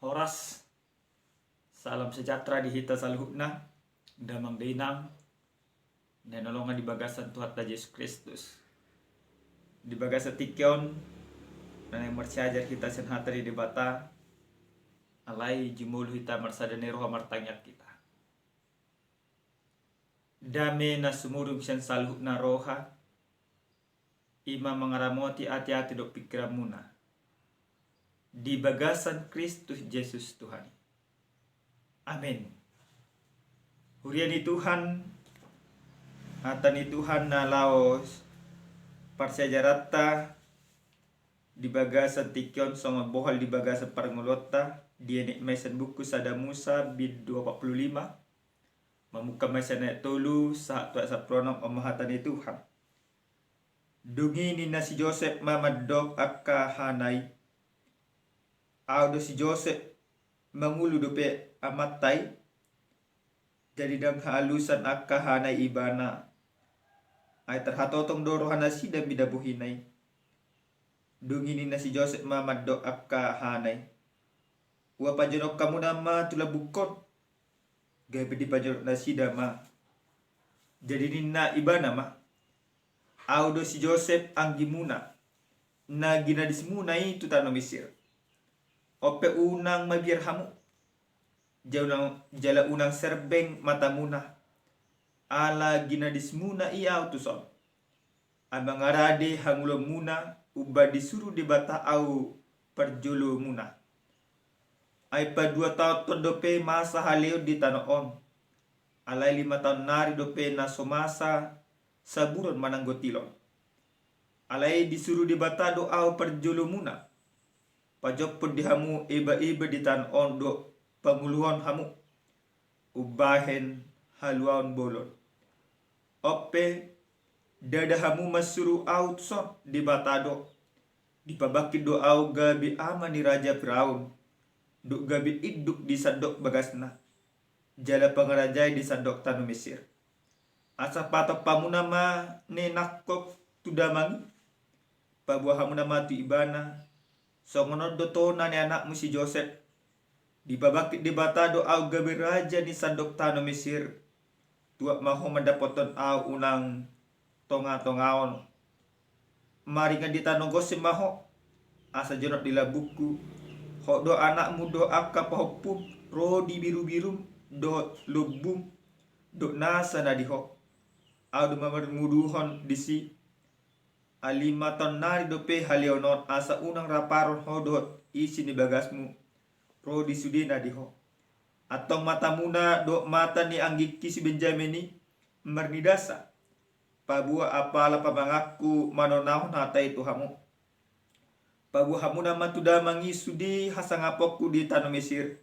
Horas, salam sejahtera di hita saluhna, damang dainang, nanolongan di bagasan Tuhan Yesus Kristus. Di bagasan tikyon, na yang marsiajar kita senhatari di bata, alay jumulu hita marsadane roha martanyat kita. Dame na sumurung siyan saluhna roha, ima mangaramoti ati-ati do pikiramuna. Di bagasan Kristus Yesus Tuhan. Amin. Hurian ni Tuhan, atan ni Tuhan na laos parsajarata di bagasan tikyon sama bohal di bagasan parngolota dia ni mesan buku sada Musa bid 245 mamuka mesan ayat tolu saat tuak sapronom omahatan ni Tuhan. Dungi ni nasi Joseph mamadok akka hanai audo si Joseph mangulu dope amatai jadi dang halusan akka hanai ibana ay terhatotong doro hanasi dan bidabuhinay. Dungi ni nasi Joseph mamadok akka hanai wa pajonok kamu nama tula bukot gabe di pajonok nasi dama jadi nina ibana ma audo si Joseph anggimuna na gina dismunai tutano Mesir. Ope unang mabir hamu jala unang serbeng matamuna ala ginadismuna iya utuson abangarade hangulo muna uba disuruh dibata au perjolo muna ay pa 2 tahun dope masa haleo di tanoon alay 5 tahun nari dope na somasa saburon mananggotilon alay disuruh dibata do au perjolo muna pajopod di hamu iba-iba di tanon do panguluhan hamu ubahen haluan bolon ope dada hamu masuru outson di batado di pabakid do au gabi ama ni Raja Firaun do gabi iduk di sandok bagasna jala pangarajay di sandok tanu Mesir asa patok pamunama ne nakok tudamangi pabuah hamu nama tu ibana so ngonod do to na ni anakmu si Joseph di babakit di bata do au gabi raja ni sandok tano Mesir tuak maho mendapoton au unang tonga-tongaon mari nga di tano gosim maho asa jonot di labuku ho do anakmu do akka pahopum rodi biru-birum do lubum do nasa na di ho au do mamarmuduhon disi alimaton nari dope halionon asa unang raparon hodot isi ni bagasmu rodi sudina diho atong matamuna do mata ni anggiki si Benjamin ni mernidasa pabua apala pamangaku manonahon hatai tuhamu pabua hamuna matuda mangi sudi hasangapokku di tanah Mesir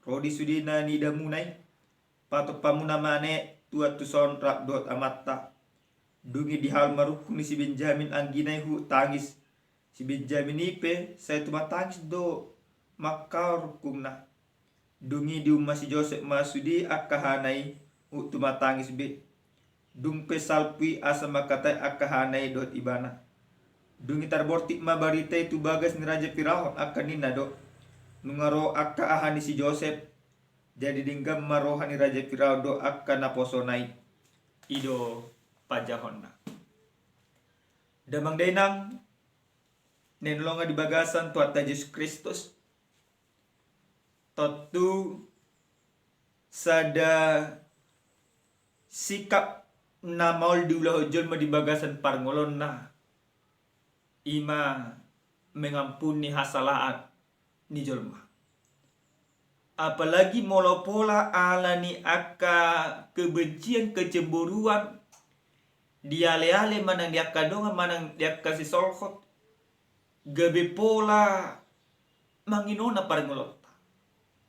rodi sudina ni damunai patok pamuna mane tuat tuson rak dot amatta dungi di hal maruku ni si Benjamin angginay hu tangis si Benjamin ipe saya tuma tangis do makar kumna dungi di umma si Joseph masudi akahanay hu tuma tangis be dungpe salpi asa makatay akahanay dot ibana dungi tarbortik mabarita itu bagas ni Raja Firaun akanina do nungaro akahani si Joseph jadi dinggam marohan ni Raja Firaun do akanaposonay ido pajahonna damang dainang nenlonga di bagasan Tuhan Yesus Kristus totu sada sikap na maul diulah ujol di bagasan parngolon na ima mengampuni hasalaat ni jolma apalagi molopola ala ni akka kebencian kecemburuan dia ale-ale manang dia kadonga manang dia kasih solhot gabe pola manginona parngolota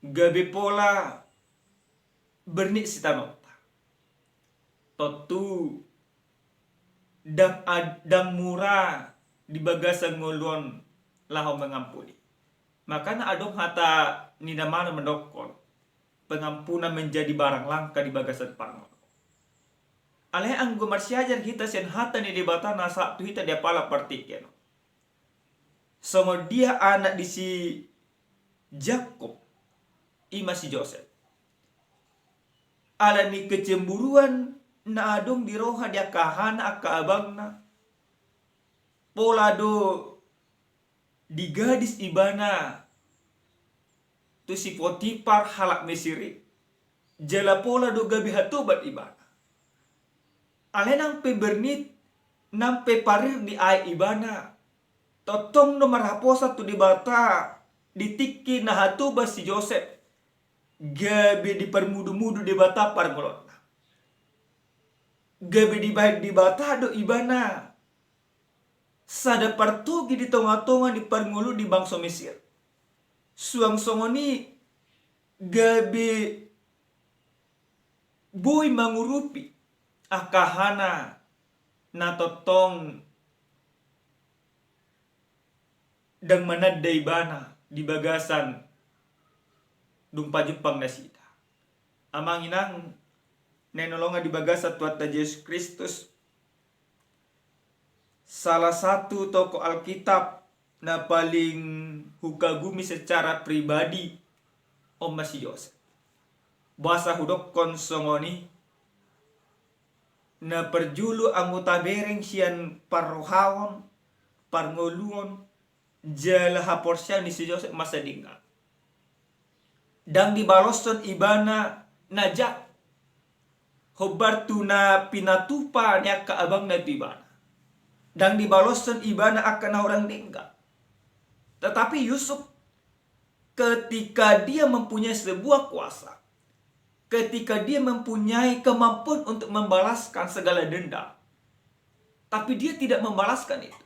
gabe pola bernik sitanota totu dang murah di bagasan ngolon laho mengampuni makanya adong hata nina mana mendokon pengampunan menjadi barang langka di bagasan parngolota aleh anggo marsiajar kita sen hata ni debata na sabtu hita dia pala partiken. Songo dia anak di si Jakob ima si Joseph. Alani kecemburuan na adong di roha dia kahana aka abangna. Polado di gadis ibana tu si Potifar halak Mesiri. Jala pola do gabi hatubat ibana. Alenang pe bernit nampe parir di ai ibana. Totong no marhaposa tu di bata ditiki na hatuba si Joseph. Gabi di permudu-mudu di bata parmolona. Gabi di baik di bata do ibana. Sada partugi di tonga-tonga di parngulu di bangsa Mesir. Suang songoni gabi boy mangurupi akahana na totong dang manadda ibana di bagasan dumpa Jepang na sita. Amang inang nenolonga di bagasa tuata Yesus Kristus. Salah satu tokoh Alkitab na paling hukagumi secara pribadi Om si Yosef. Bahasa hudok konsongoni na perjulu anggota bereng sian parrohawon parngoluon jala haporsya ni si Yosef masa dinggal. Dan dibaloson ibana najak hobar tuna pinatupa niya kaabang na ibana. Dan dibaloson ibana akan orang dinggal. Tetapi Yusuf ketika dia mempunyai sebuah kuasa, ketika dia mempunyai kemampuan untuk membalaskan segala dendam, tapi dia tidak membalaskan itu.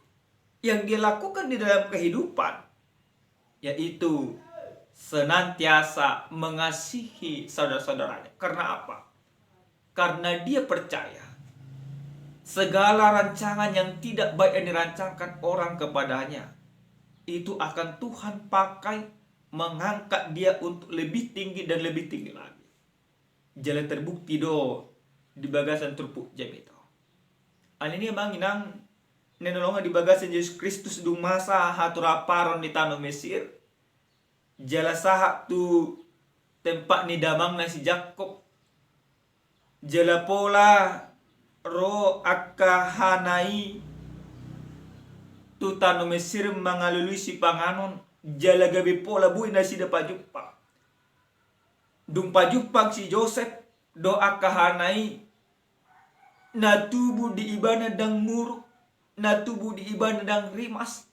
Yang dia lakukan di dalam kehidupan yaitu senantiasa mengasihi saudara-saudaranya. Karena apa? Karena dia percaya segala rancangan yang tidak baik yang dirancangkan orang kepadanya itu akan Tuhan pakai mengangkat dia untuk lebih tinggi dan lebih tinggi lagi. Jalan terbukti do di bagasan terpuk jam itu. Ini manginang nenolonga di bagasan Yesus Kristus du masa haturaparon di tanah Mesir. Jala sahak tu tempat ni damang na si Jakob. Jala pola ro akahanai tu tanah Mesir mengalului si panganon. Jala gabi pola bui na si dapa jumpa. Dumpa jumpa si Joseph do akahanai na tubuh di ibana dang muruk, na tubuh di ibana dang rimas,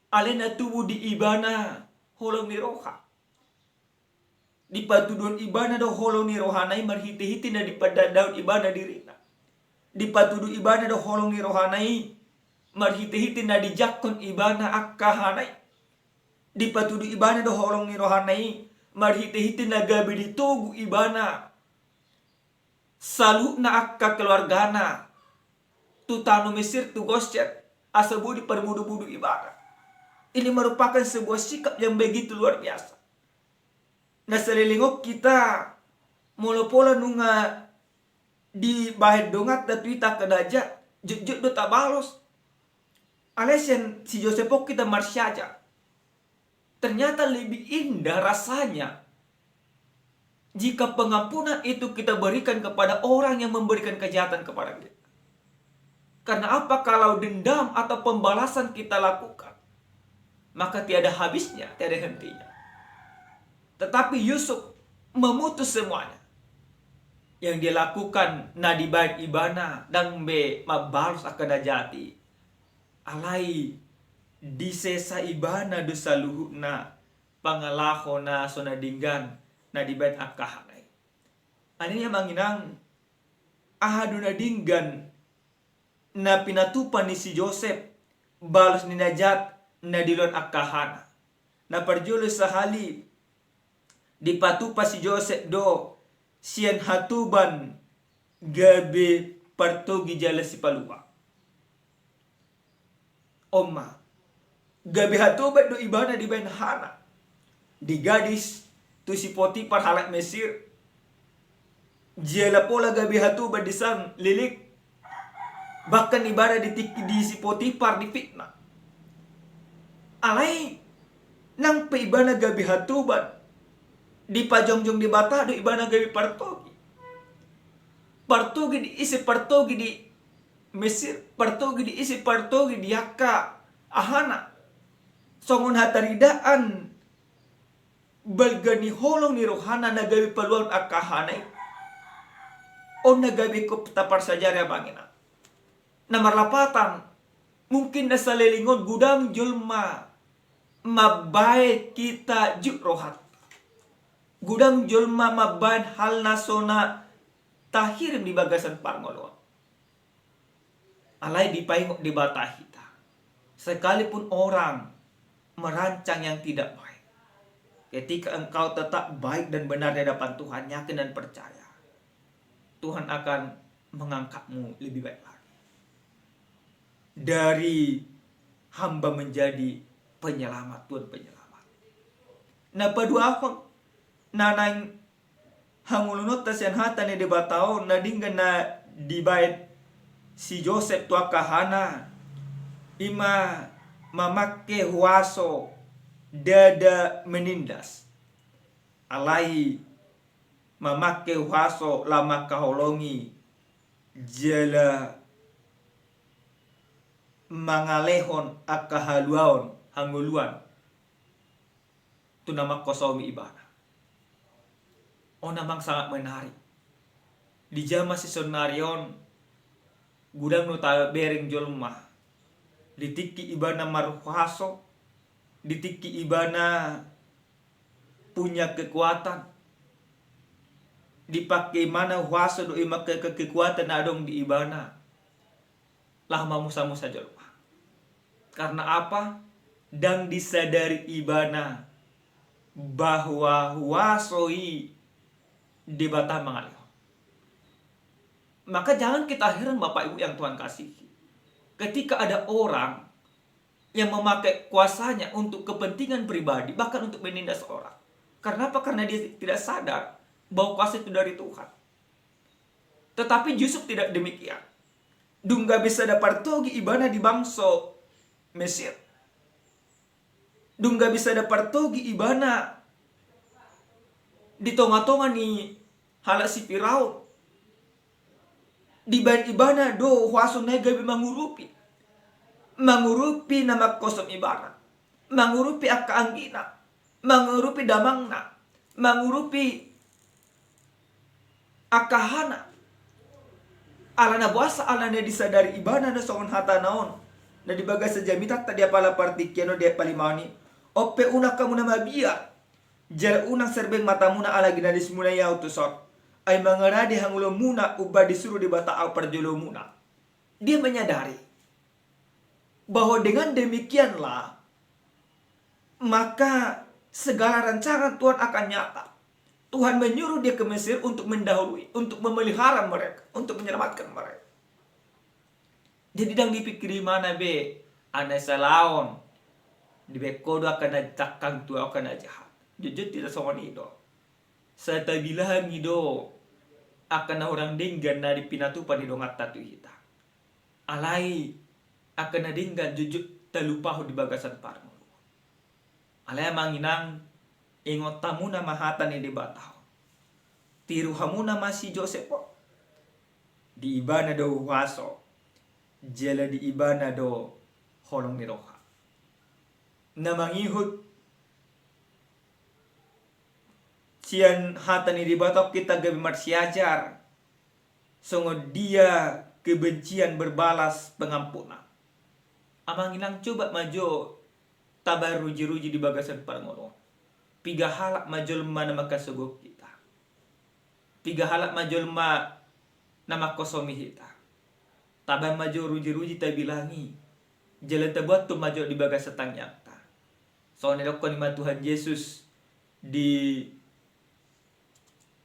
ale na tubuh di ibana holong ni roha. Di patuduan ibana do holong ni rohanai marhiti-hiti na di pada daun ibana dirina. Di patudu ibana do holong ni rohanai marhiti-hiti na di jakon ibana akahanai. Di patudu ibana do holong ni rohanai marhiti-hiti na gabi ditugu ibana. Salu na akka keluargana. Tu tanu Mesir tu gosyat asabu di permudu-mudu ibana. Ini merupakan sebuah sikap yang begitu luar biasa. Nah selilingok kita molopola nunga di bahid dongat datu ita kedaja jujut do tabalos. Alesian si Josepok kita marsyaja. Ternyata lebih indah rasanya jika pengampunan itu kita berikan kepada orang yang memberikan kejahatan kepada kita. Karena apa? Kalau dendam atau pembalasan kita lakukan, maka tiada habisnya, tiada hentinya. Tetapi Yusuf memutus semuanya. Yang dia lakukan nadi baik ibana dan be mabalus akada jati. Alai di sesa ibana dosa luhukna pangalahona sonadinggan nadi baik akahanai. Anini manginang ahaduna dinggan na pinatupan ni si Joseph balus ni najat na dilon akahana. Na perjulo sahali dipatupa si Joseph do sian hatuban gabe partogi jala si palua. Oma gabe hatuban do ibana di bain hana. Di gadis tu si Potifar halak Mesir. Jala pola gabe hatuban di sang lilik. Bahkan ibada di si Potifar di fitnah. Alai nang pe ibana gabi hatuban Di pajongjong di bata do ibana gawi partogi. Partogi di isi partogi di Mesir, partogi di isi partogi di Yaka ahana. Songon hataridaan balgani holong ni rohana nagawi paluan akahanay. O nagawi ko tapar sajarya bangina. Namarlapatan mungkin nasa lelingon gudang julma mabay kita juk rohat. Gudang julma mabayan hal nasona tahirim di bagasan pangolo. Alay dipaingok di bata hita. Sekalipun orang merancang yang tidak baik, ketika engkau tetap baik dan benar di hadapan Tuhan, yakin dan percaya, Tuhan akan mengangkatmu lebih baik lagi. Dari hamba menjadi penyelamat, Tuhan penyelamat. Nah padua akong nanang hangulunot tasyan hatan di batao nadinggan na dibayad si Joseph tua kahana ima mamakke huaso dada menindas alai mamakke huaso lama kaholongi jala mangalehon akahaluaon hanguluan tu nama kosomi ibana. Oh namang sangat menarik. Di jama si sonarion gudang nuta bereng jolma ditiki ibana maruhaso, ditiki ibana punya kekuatan, dipakai mana huaso do ima kekuatan adong di ibana lama musa jolma. Karena apa? Dan disadari ibana bahwa huasoi di bata mengalir. Maka jangan kita heran Bapak Ibu yang Tuhan kasihi, ketika ada orang yang memakai kuasanya untuk kepentingan pribadi, bahkan untuk menindas orang. Karena apa? Karena dia tidak sadar bahwa kuasa itu dari Tuhan. Tetapi Yusuf tidak demikian. Dungga bisa dapat togi ibana di bangsa Mesir. Dungga bisa dapat togi ibana di tonga-tonga ni halak si Firaun. Di bahan ibana do huaso negabi mangurupi nama kosong ibana, mangurupi akka anggina, mangurupi damangna, mangurupi akahana. Alana buasa alana disadari ibana na songon hata naon na dibaga sa jamita tadi pala partikiano dia palimani ope una kamu na mabia jala unang serbeng matamuna ala ginadis muna yaw tusot ay mangaradi hangulo muna uba disuruh di bataaw perjolo muna. Dia menyadari bahwa dengan demikianlah maka segala rancangan Tuhan akan nyata. Tuhan menyuruh dia ke Mesir untuk mendahului, untuk memelihara mereka, untuk menyelamatkan mereka. Jadi dang dipikiri mana be anai salaon di bekodo akan takang tu akan jahat. Jujur tidak songon itu. Saya bilang itu akan orang dinggan dari pinatupan di dongat tatu hita. Alai akan dinggan jujur telupahu di bagasan parmo. Alai manginang ingot tamu nama hatan di batao. Tiru hamuna masih Joseph di ibana do waso. Jela di ibana do holong ni roha. Namangihut sian hatan di batok kita gabi marsiajar. Sungguh dia kebencian berbalas pengampunan. Amang inang coba maju tabar ruji-ruji di bagasan parangoro. Piga halak majolma nama kasugok kita. Piga halak majolma nama kosomi kita. Tabar maju ruji-ruji tabilangi. Jalan tebuat tu maju di bagasan nyata. Soalnya dokon ima Tuhan Yesus di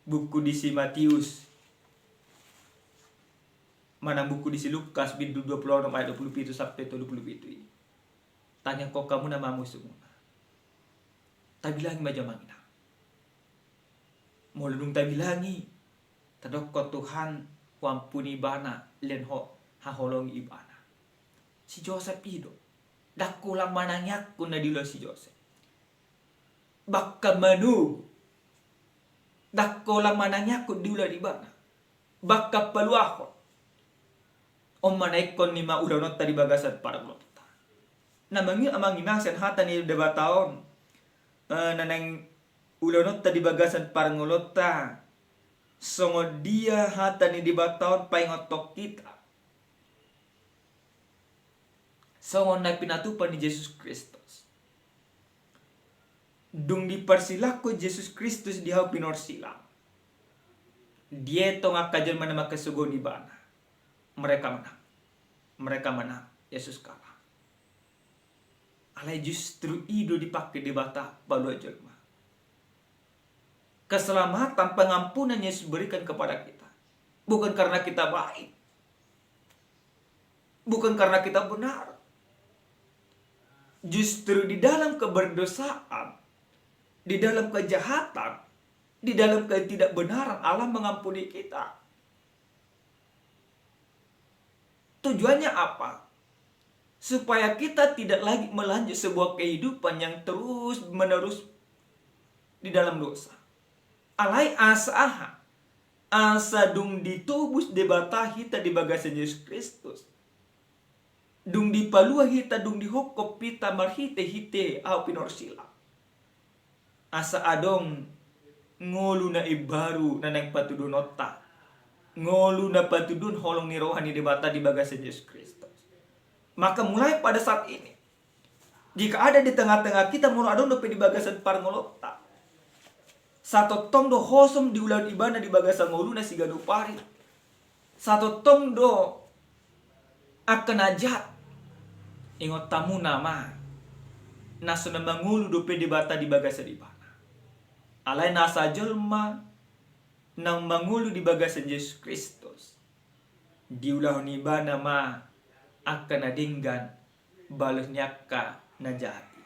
buku disi Matius, mana buku disi Lukas bin 26 ayat 27 sampai 27 ini. Tanya kok kamu namamu semua. Tak bilangi majamangina. Mulung tak bilangi. Tadok ko Tuhan wampuni bana len ho haholong ibana. Si Joseph itu dakulang manangyak kun na dilo si Joseph. Bakka manu Dakko lang mananyakot di ulah di bana. Baka paluahon. Om manaikon ni maulanot tadi bagasat para melota. Namangi amanginasan hata ni debataon. Nanang ulanot tadi bagasan para ngolota. Songo dia hata ni debataon paingotok kita. Songo na pinatupan ni Yesus Kristus. Dung dipersilako Yesus Kristus dihaw pinorsilang. Dia tong akajal mana makasugo ni bana. Mereka menang. Yesus kalah. Alai justru ido dipakai di bata balu jelma. Keselamatan pengampunan Yesus berikan kepada kita. Bukan karena kita baik. Bukan karena kita benar. Justru di dalam keberdosaan, di dalam kejahatan, di dalam ketidakbenaran Allah mengampuni kita. Tujuannya apa? Supaya kita tidak lagi melanjut sebuah kehidupan yang terus menerus di dalam dosa. Alai asa dung ditubus debata hita di bagasan Yesus Kristus. Dung dipalua hita dung dihokop pita marhite hite au pinorsila. Asa adong ngolu na ibaru na nang patudunota. Ngolu na patudun holong ni rohani debata di bagasan Yesus Kristus. Maka mulai pada saat ini, jika ada di tengah-tengah kita mulu adon dope di bagasan par ngolota. Satu tong do hosom di ulan ibana di bagasan ngolu na sigado pari. Satu tong do akan ajat. Ingot tamu nama. Naso na mangulu dope di bata di bagasan ibana. Alai nasa jelma nang mangulu di bagasan Yesus Kristus. Di ulah ni bana ma akan nadinggan balasnya ka najati.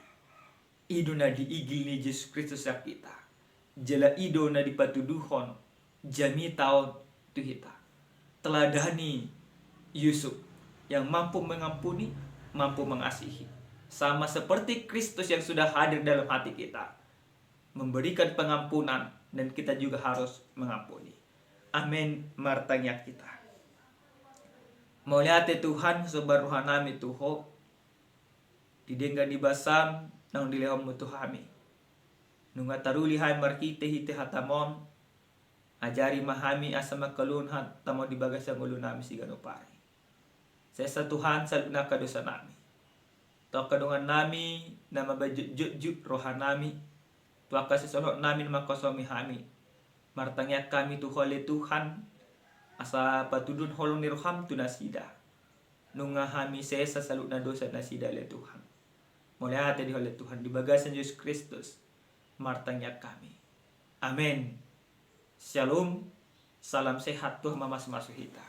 Ido na diigil ni Yesus Kristus sa kita. Jela ido na dipatuduhon jami taon tu kita. Teladani Yusuf yang mampu mengampuni, mampu mengasihi. Sama seperti Kristus yang sudah hadir dalam hati kita. Memberikan pengampunan dan kita juga harus mengampuni. Amin martanya kita. Mauliate Tuhan sobar rohanami tuho. Didenggan dibasam nang dilehom mo tuhami. Nunga taruli hai markite hite hatamon. Ajari mahami asa makalun hat tamo dibagas ang ulo nami sigano pare. Sa Tuhan saluna kadosa nami. To kadungan nami na mabajut rohanami. Tuwa kasi solok namin makosomi hami. Martanya kami tuhole Tuhan. Asa patudun holong ni roham tu nasida. Nunga hami sesa saluk na dosa nasida le Tuhan. Mulai hati di oleh Tuhan. Di bagasan Yesus Kristus. Martanya kami. Amin. Shalom. Salam sehat Tuhan mamas masuk kita.